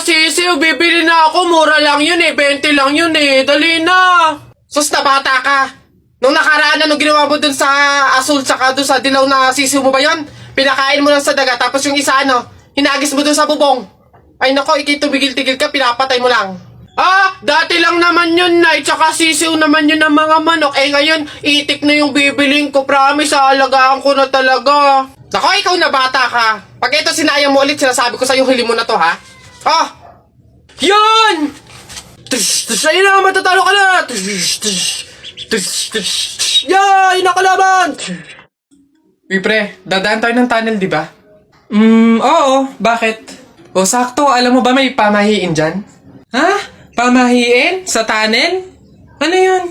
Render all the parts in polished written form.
sisiw, bibili na ako. Mura lang yun eh, 20 lang yun eh. Dali na. Sus na bata ka. Nung nakaraan na, nung ginawa mo dun sa asul tsaka dun sa dilaw na sisiw mo ba yun? Pinakain mo lang sa daga, tapos yung isa hinagis mo dun sa bubong. Ay nako, tumigil-tigil ka, pinapatay mo lang. Ah, dati lang naman yun, Nay. Tsaka sisiw naman yun ng mga manok. Eh ngayon, itik na yung bibiling ko. Promise, aalagaan ko na talaga. Nako, ikaw na bata ka. Pag ito sinayang mo ulit, sinasabi ko sa'yo, huli mo na to, ha? Oh! Yun! Ayun na, matatalo ka na! Yay! Nakalaban! Uy, pre, dadaan tayo ng tunnel, di ba? Oo. Bakit? O, sakto. Alam mo ba may pamahiin dyan? Ha? Pamahiin? Sa tunnel? Ano yun?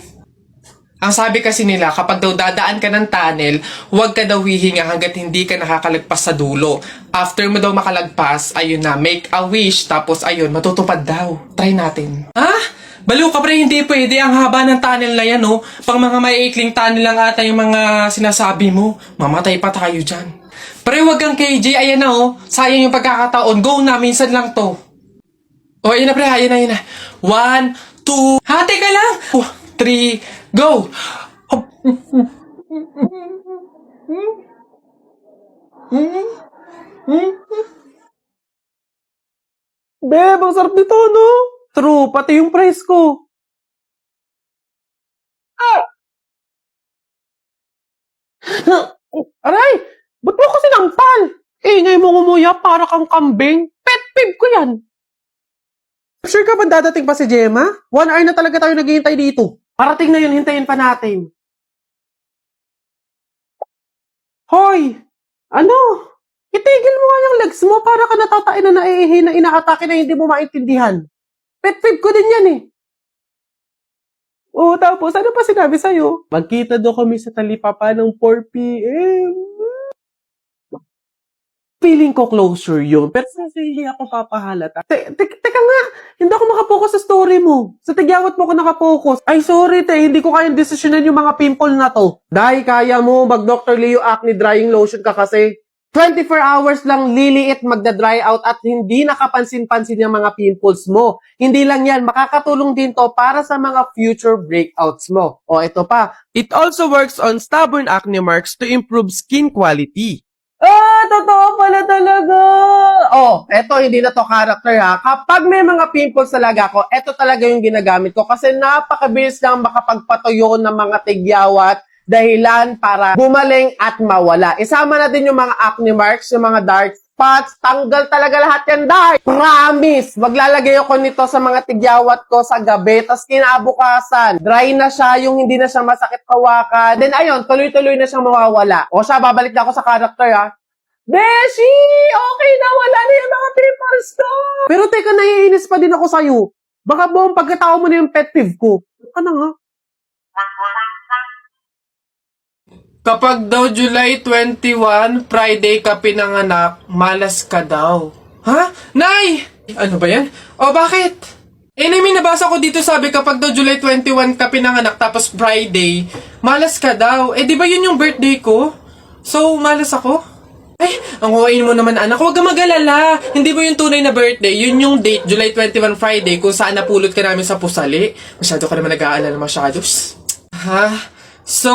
Ang sabi kasi nila, kapag daw dadaan ka ng tunnel, huwag ka daw hihinga hanggat hindi ka nakakalagpas sa dulo. After mo daw makalagpas, ayun na, make a wish, tapos ayun, matutupad daw. Try natin. Ha? Baliw ka pre, hindi pwede. Ang haba ng tunnel na yan, oh. Pang mga maiikling tunnel lang ata yung mga sinasabi mo. Mamatay pa tayo dyan. Pre, huwag kang KJ, ayan na, oh. Sayang yung pagkakataon. Go na, minsan lang to. Oh, ayun na pre, ayun na. 1, 2, hati ka lang! 3, go! Beb, ang sarap nito, no? True, pati yung price ko. Ah! Aray! Ba't mo kasi nampal? Ingay mo ngumuya para kang kambing. Pet peeve ko yan. Sure ka ba dadating pa si Gemma? 1 hour na talaga tayo naghihintay dito. Parating na yun, hintayin pa natin. Hoy! Ano? Itigil mo nga yung legs mo para ka natatain na naiihi na inaatake na hindi mo maintindihan. Pet peeve ko din yan eh. Oo, tapos ano pa sinabi sa'yo? Magkita daw kami sa talipapa ng 4 p.m. Feeling ko closure yun. Pero hindi ako papahalata. Teka nga, hindi ako makapokus sa story mo. Sa tigyawat mo ako nakapokus. Ay, sorry te, hindi ko kayang desisyonan yung mga pimple na to. Dahil kaya mo mag-Dr. Leo Acne Drying Lotion ka kasi 24 hours lang liliit magda-dry out at hindi nakapansin-pansin yung mga pimples mo. Hindi lang yan, makakatulong din to para sa mga future breakouts mo. O ito pa, it also works on stubborn acne marks to improve skin quality. Ah, totoo pala talaga. Oh, eto hindi na to character ha. Kapag may mga pimples talaga ako, eto talaga yung ginagamit ko kasi napakabilis lang makapagpatuyo ng mga tigyawat dahilan para bumaling at mawala. Isama natin yung mga acne marks, yung mga dark spots, tanggal talaga lahat yan, dahil promise, maglalagay ako nito sa mga tigyawat ko sa gabi, tas kinabukasan, dry na siya, yung hindi na siya masakit hawakan, then ayun, tuloy-tuloy na siyang mawawala. O siya, babalik na ako sa character ha. Beshi! Okay na, wala na yung mga pimples ko! Pero teka, naiinis pa din ako sa'yo. Baka buong pagkatao mo na yung pet peeve ko. Ano nga? Kapag daw July 21, Friday ka pinanganak, malas ka daw. Ha? Nay! Ano ba yan? O bakit? May nabasa ko dito sabi kapag daw July 21 ka pinanganak tapos Friday, malas ka daw. Di ba yun yung birthday ko? So, malas ako? Ay, ang huwain mo naman anak, huwag ka mag-alala. Hindi mo yung tunay na birthday, yun yung date, July 21 Friday, kung saan napulot ka namin sa pusali. Masyado ka naman nag-aalala masyado. Ha? So,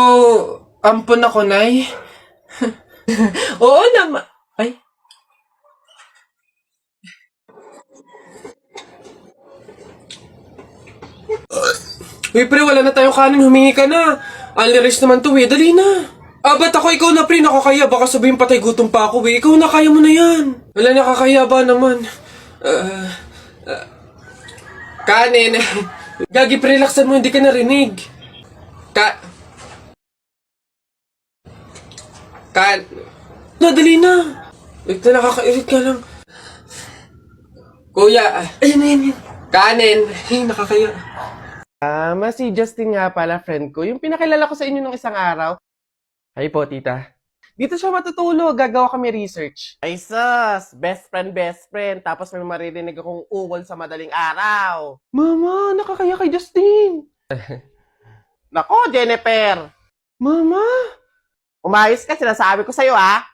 ampun ako, Nay. Oo naman. Ay. Uy, pre, wala na tayong kanin. Humingi ka na. Aliris naman to, eh. Dali na. Ba't ako? Ikaw na, pre. Nakakaya. Baka sabihin patay gutom pa ako, eh. Ikaw na, kaya mo na yan. Wala, nakakaya ba naman? Kanin. Gagi, pre, relaxan mo. Hindi ka narinig. Dali na. Wait na, nakakairit ka lang. Kuya. Ayun. Kanin. Ay, nakakaya. Si Justin nga pala, friend ko. Yung pinakilala ko sa inyo nung isang araw. Ay po, tita. Dito siya matutulog. Gagawa kami research. Ay sus! Best friend. Tapos may maririnig akong uwol sa madaling araw. Mama, nakakaya kay Justin. Nako, Jennifer. Mama. Umayos ka, sinasabi ko sa'yo, ha?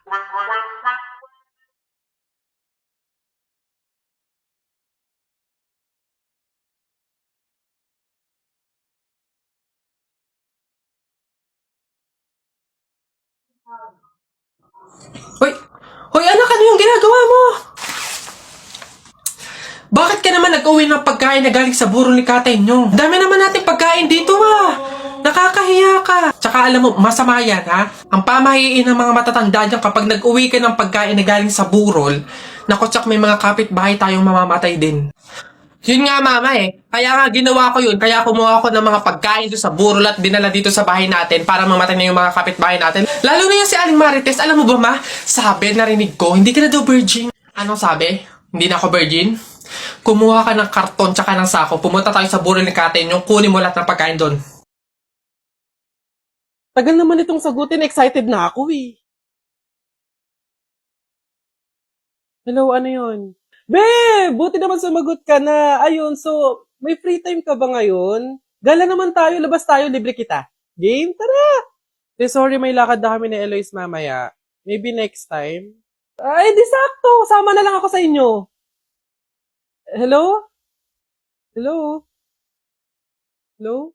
Hoy! Hoy, anak, ano yung ginagawa mo? Bakit ka naman nag-uwi ng pagkain na galing sa burol ni tatay nyo? Dami naman natin pagkain dito Nakakahiya ka. Tsaka alam mo, masama yan ha? Ang pamahiin ng mga matatanda dyan kapag nag-uwi ka ng pagkain na galing sa burol, naku, tsak may mga kapitbahay tayong mamamatay din. Yun nga mama Kaya nga ginawa ko yun. Kaya kumuha ako ng mga pagkain doon sa burol at dinala dito sa bahay natin para mamatay na yung mga kapitbahay natin. Lalo na yung si Aling Marites. Alam mo ba ma? Sabi, narinig ko, hindi ka na daw virgin. Anong sabi? Hindi na ako virgin? Kumuha ka ng karton tsaka ng sako. Pumunta tayo sa burol ni Katen yung kunin mo lahat ng pagkain doon. Tagal naman itong sagutin, excited na ako eh. Hello, ano yun? Babe, buti naman sumagot ka na. Ayun, so, may free time ka ba ngayon? Gala naman tayo, labas tayo, libre kita. Game? Tara! Sorry, may lakad na kami ni Eloise mamaya. Maybe next time. Ay, di sakto. Sama na lang ako sa inyo. Hello? Hello? Hello?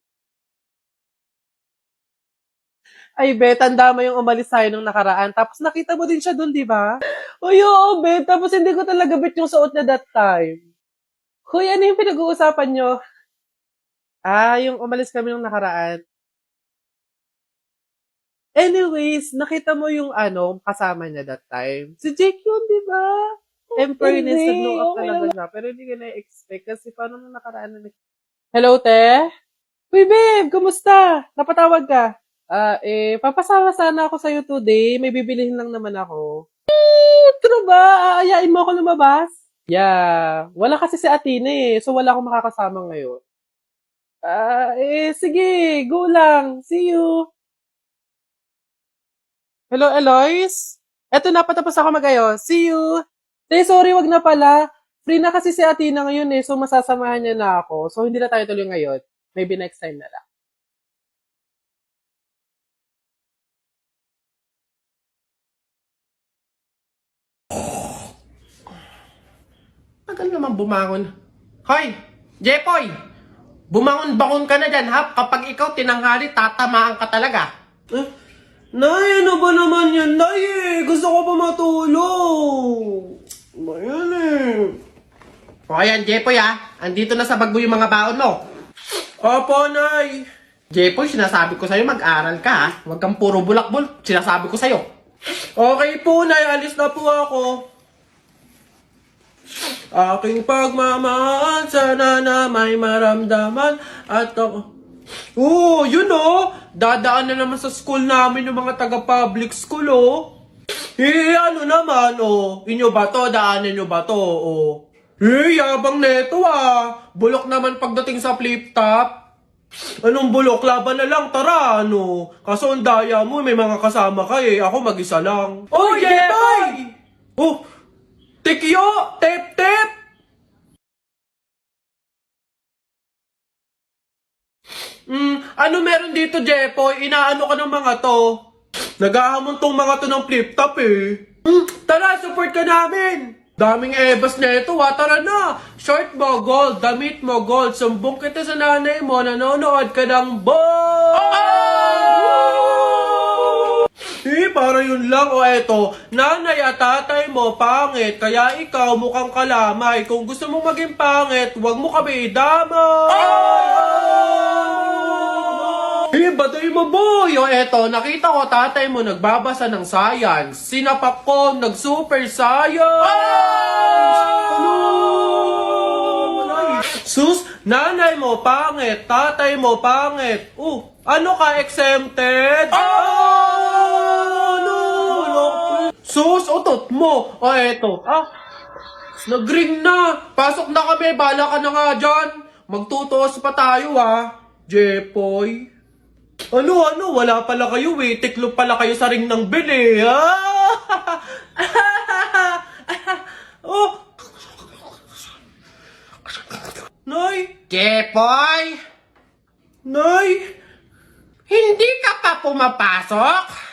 Ay, be, tanda mo yung umalis tayo nung nakaraan. Tapos nakita mo din siya dun, di ba? Uy, oo, be. Tapos hindi ko talaga bet yung suot niya that time. Hoy, ano yung pinag-uusapan nyo? Yung umalis kami nung nakaraan. Anyways, nakita mo yung kasama niya that time. Si Jake yun, di ba? In fairness, nag-blow up talaga siya. Pero hindi ka na-expect kasi paano nung nakaraan na Hello, te? Uy, babe, kumusta? Napatawag ka? Papasama sana ako sa'yo today. May bibilihin lang naman ako. True ba? Aayain mo ako lumabas? Yeah. Wala kasi si Athena so wala akong makakasama ngayon. Sige. Go lang. See you. Hello, Eloise? Eto na, patapos ako mag-ayos. See you. Sorry, wag na pala. Free na kasi si Athena ngayon so masasamahan niya na ako. So, hindi na tayo tuloy ngayon. Maybe next time na lang. Tagal naman bumangon. Hoy! Jepoy! Bumangon-bangon ka na dyan ha? Kapag ikaw tinanghali, tatamaan ka talaga. Nay, ano ba naman yan, Nay? Gusto ko pa matulog. Ba yan O ayan, Jepoy andito na sa bag mo yung mga baon mo. Opo, Nay. Jepoy, sinasabi ko sa'yo, mag-aral ka Huwag kang puro bulak-bul. Sinasabi ko sa'yo. Okay po, Nay. Alis na po ako. Aking pagmamahal, sana na may maramdaman at ako... yun dadaan na naman sa school namin yung mga taga-public school ano naman inyo ba to? Daanan nyo ba to? Yabang neto bulok naman pagdating sa flip-top. Anong bulok? Laban na lang, tara Kaso ang daya mo, may mga kasama ka ako mag-isa lang. Jepay! Tikyo! Tep-tep! Ano meron dito, Jepoy? Inaano ka ng mga to? Naghahamon tong mga to ng flip-top Tara, support ka namin! Daming ebas na ito tara na! Short mo, gold. Damit mo, gold. Sumbong kita sa nanay mo, nanonood ka ng para yun lang eto. Nanay at tatay mo, pangit. Kaya ikaw mukhang kalamay. Kung gusto mong maging pangit, huwag mo kami idamay. Baday mo, boy! Eto, nakita ko tatay mo nagbabasa ng science. Sinapak ko, nag-super science! Sus, nanay mo pangit, tatay mo pangit. Ano ka, exempted? Sus, utot mo. Eto. Nag-ring na. Pasok na kami, bala ka na nga dyan. Magtutuos pa tayo Jepoy. Ano, wala pala kayo Tiklop pala kayo sa ring ng bili, Nay! Jepoy! Nay! Hindi ka pa pumapasok?